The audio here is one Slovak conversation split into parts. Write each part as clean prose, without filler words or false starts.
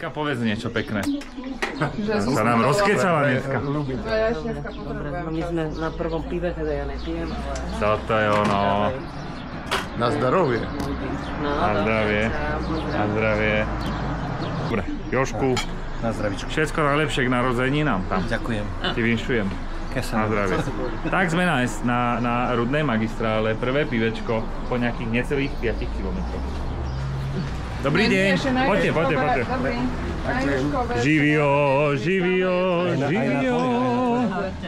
Vika, povedz niečo pekné. Sa nám rozkecala dneska. Dobre, my sme na prvom pive, teda ja nepijem, ale... Toto je ono. Na zdravie. Na zdravie. Na zdravie. Dobre, Jožku. Na zdravičku. Všetko najlepšie k narodeninám tam. Ďakujem. Ti vinšujem. Na zdravie. Tak sme na Rudnej magistrále. Prvé pivečko po nejakých necelých 5 kilometroch. Dobrý deň. Poďte. Živio.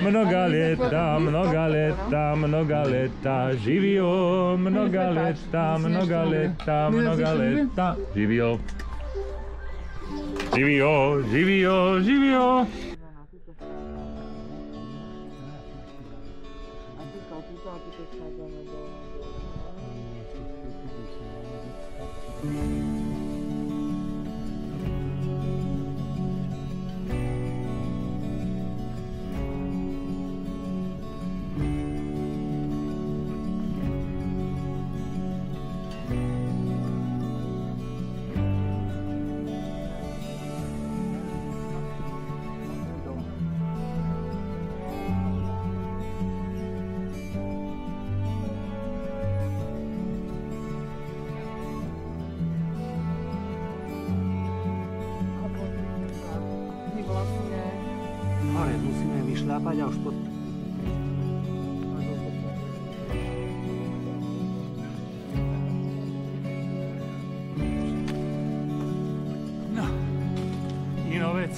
Mnoga leta. Živio. Živio. Hore musíme vyšľapať a už pod... No, Inovec.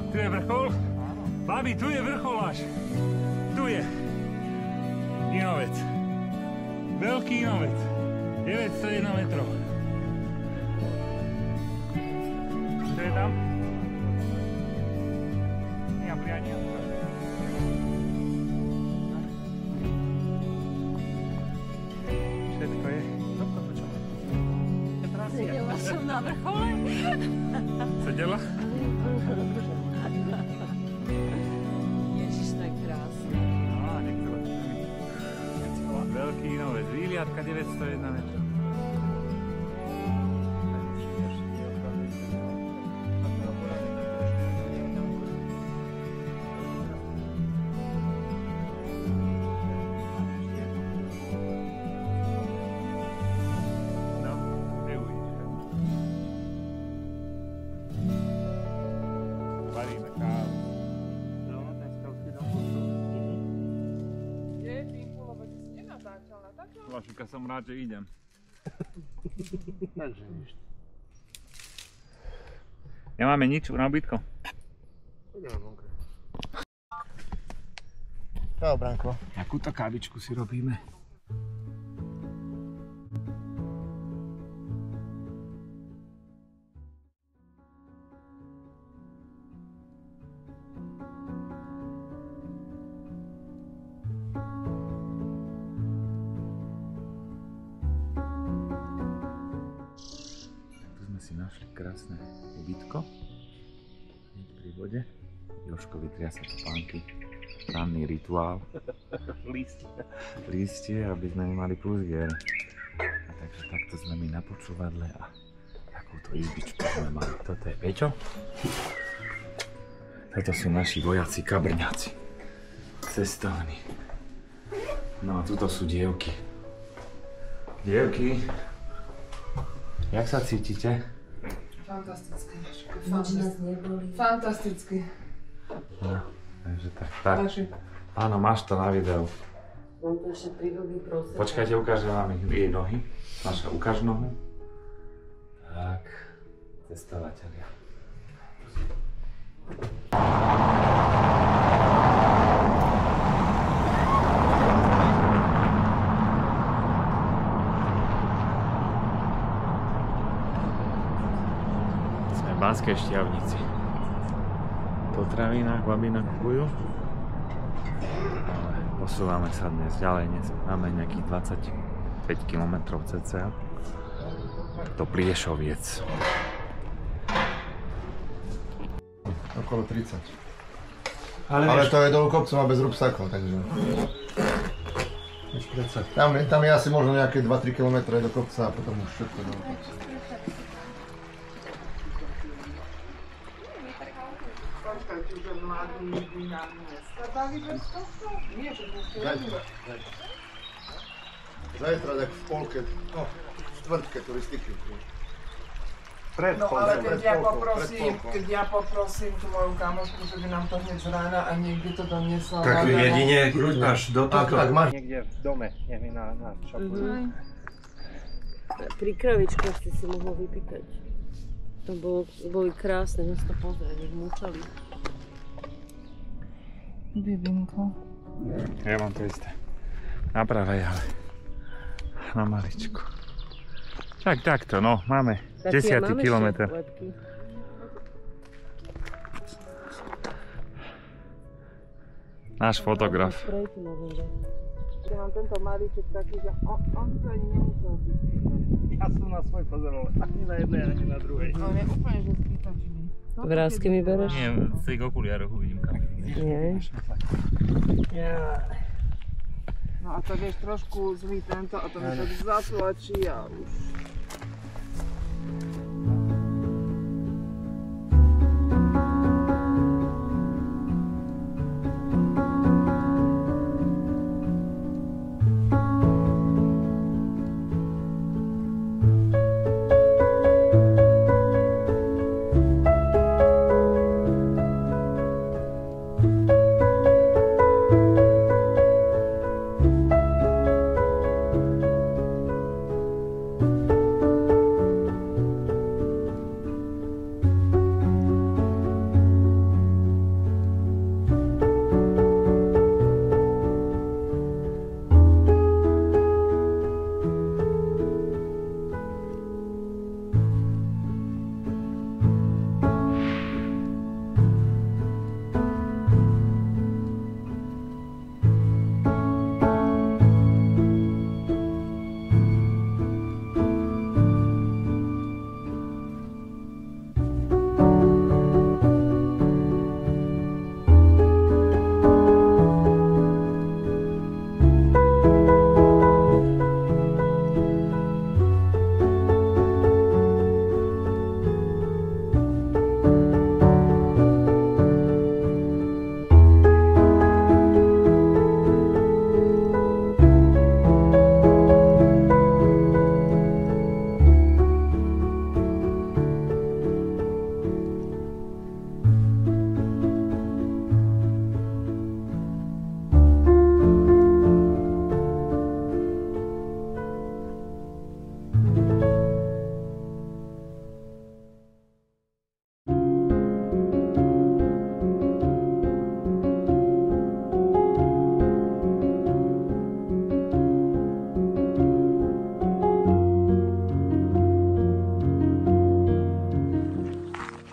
Tu je vrchol? Áno. Babi, tu je vrchol až. Tu je. Inovec. Veľký Inovec. 901 metrov. Čo je tam? Ja priania. Všetko je. Sedela som na vrchole. Sedela? Ježiš, to je krásne. Veľký Inovec, výliadka 901 metrov. No, neuvidíš. Varíme kávu. No, dneska už si dopustu. Lašuka, som rád, že idem. Takže nič. Nemáme nič na ubytko? Čau, Branko. Takúto kávičku si robíme. Si našli krásne ubytko pri vode. Jožko vytriasa topánky, ranný rituál, lístie, aby sme nemali pluzier. Takže takto sme my na počúvadle a takúto izbičku sme mali. Toto je Peťo. Toto sú naši vojaci kabrňáci, cestovní. No a tuto sú dievky. Dievky, jak sa cítite? Fantasticky. Nič nás neboli. Fantasticky. No, takže tak. Áno, máš to na videu. Mám to ešte prírodný prostredie. Počkajte, ukážem vám jej nohy. Naša, ukáž nohu. Tak, cestovatelia. Sme v Banskej Štiavnici. Potravinách babina kupujú. Ale posúvame sa dnes ďalej. Dnes máme nejakých 25 km cca. Do Pliešoviec. okolo 30. Ale to je dolu kopcom a bez rúbsakov, takže... Tam je asi možno nejaké 2-3 km do kopca a potom už všetko dolu kopca. Zajtra tak v polke, no v štvrtke turistiky. No ale keď ja poprosím tú moju kamošku, že by nám to hneď z rána a niekde to doniesla. Tak jedine až do toho. Ak máš Niekde v dome, nie mi na šopu. Pri kravičkách ste si mohol vypýtať. To boli krásne, dnes to pozrieť, jak múčali. Bibinko. Ja mám to isté. Na pravej, ale na maličku. Tak takto, no, máme 10. kilometr. Náš fotograf. Ja mám tento malíček taký, že on to ani nemusel byť. Ja som na svoj pozeral, ani na jednej, ani na druhej. On je úplne že zbytočný. Vrásky mi bereš? Nie, v tých okuliároch uvidím kameru. Nie. No a to vieš trošku zlý tento a to mi tak zatlačí a už.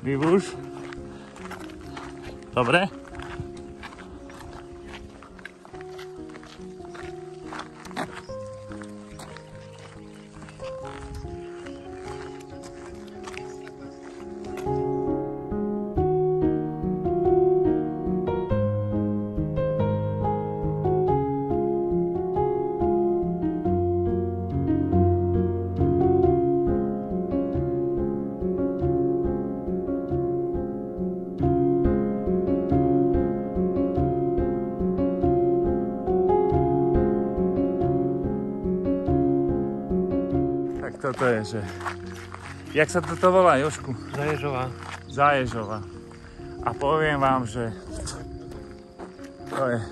Vybúš? Dobre? Toto je, že... Jak sa toto volá, Jožku? Zaježová. Zaježová. A poviem vám, že... To je...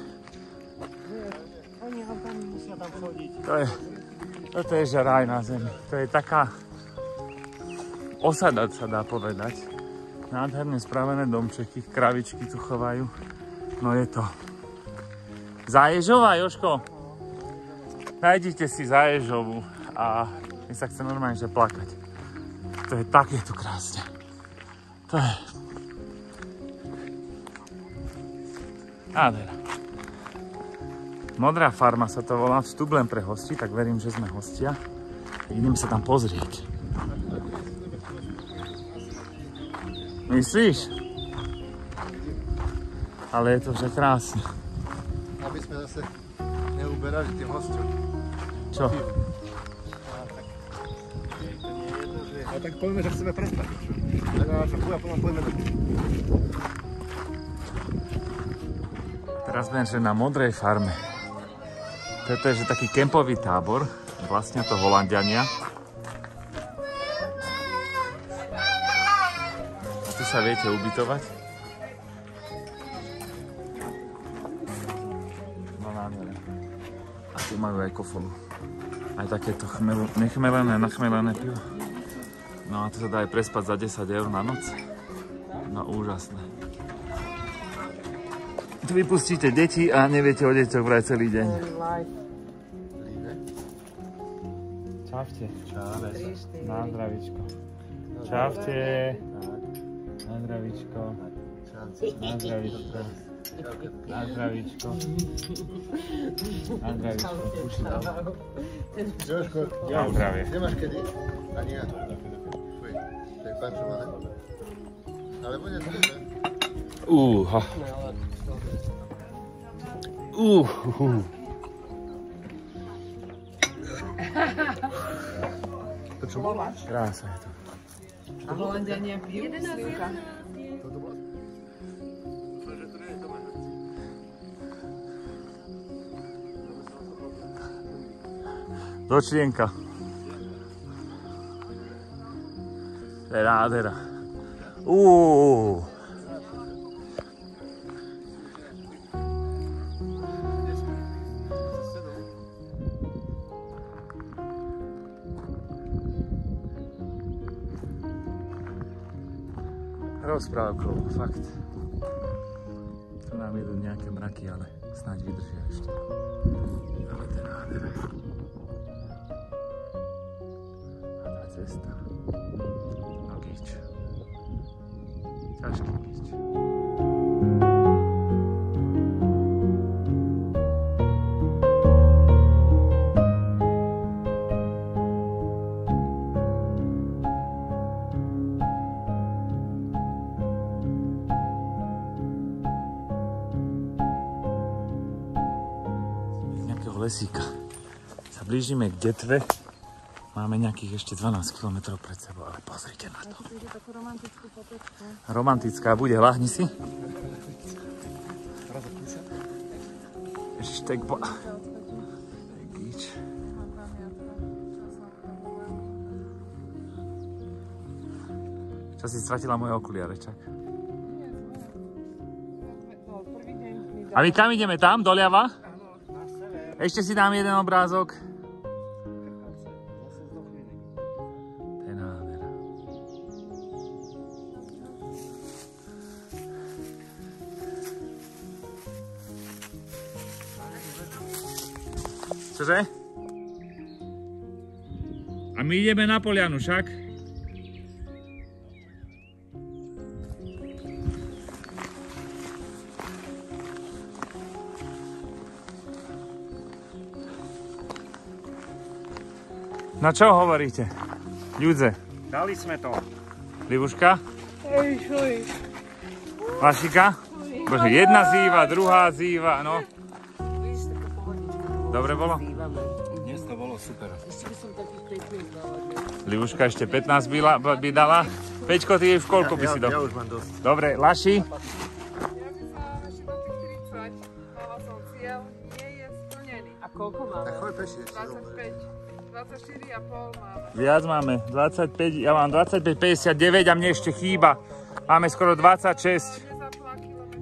Oni tam musia tam chodiť. Toto je že raj na zemi. To je taká... osada, sa dá povedať. Nádherne spravené domčeky, kravičky tu chovajú. No je to... Zaježová, Jožko? Nájdite si Zaježovu a... mi sa chce normálne, že plakať. To je tak, je tu krásne. To je... Nádhera. Modrá farma sa to volá, vstup len pre hosti, tak verím, že sme hostia. Idem sa tam pozrieť. Myslíš? Ale je to že krásne. Aby sme zase neuberali tým hosťom. Čo? A tak povieme, že chceme prespať. Tak a čo, povieme do... Teraz sme že na Modrej farme. Toto je že taký kempový tábor. Vlastne to Holanďania. A tu sa viete ubytovať. No nádherné. A tu majú aj kofolu. Aj takéto nechmelené, nachmelené pivo. No a to sa dá aj prespať za 10 € na noc. No úžasné. Tu vypustíte deti a neviete o deťoch vraj celý deň. Čaute. Čávez. Na zdravíčko. Čaute. Na zdravíčko. Na zdravíčko. Na zdravíčko. Na zdravíčko. Jožko, Na zdravie. nemáš kedy? Ani ja. Fuj, to je pančované. Ale bude to ne? To čo bolo? Krása je to. A Holanďania pijú slivka. Dočlienka. To je nádhera. Rozprávkovo, fakt. Tu nám idú nejaké mraky, ale snáď vydržia ešte. Ale to je nádhera. A tá cesta. No gič. Ťažký gič. Lesíka. Sa blížime k Detve. Máme nejakých ešte 12 km pred sebou, ale pozrite na to. Romantická bude, láhni si. Ešte tak Gíč. Čo si stratila moje okuliare, čak? A my kam ideme? Tam, doľava? Ešte si dám jeden obrázok. To je nádhera. Čože? A my ideme na Polianu, však? Na čo hovoríte? Ľudze. Dali sme to. Libuška? Vašika? Bože, jedna zýva, druhá zýva, no. Dobre bolo? Dnes to bolo super. Ešte by som takých 15 dala. Libuška ešte 15 by dala. Peťko, ty v koľko by si dal? Ja už mám dosť. Dobre, Laši? Ja by som ešte do tých 30. Mala som cieľ, nie je splnený. A koľko máme? Tak choď peši ešte. 25. 24,5 máme. Viac máme. 25, ja mám 25,59 a mne ešte chýba. Máme skoro 26. Nezapla kilometr.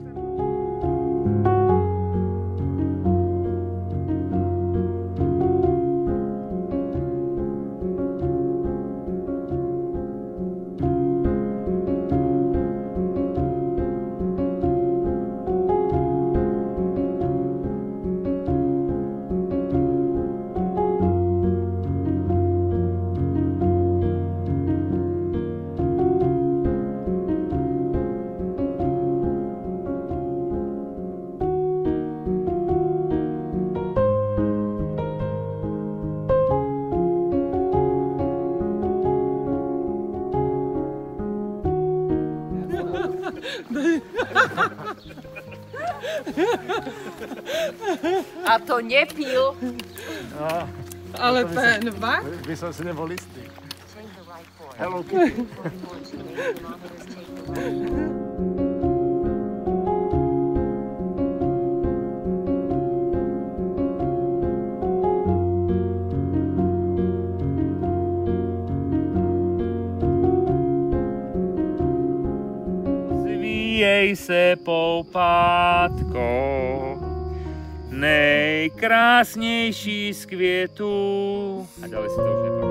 A to nepil. Ale penva? By som si nebol istý. Hello Kitty. Zvíjej se poupátko, nejkrásnější z květů. A ďalej si to už nepamätám.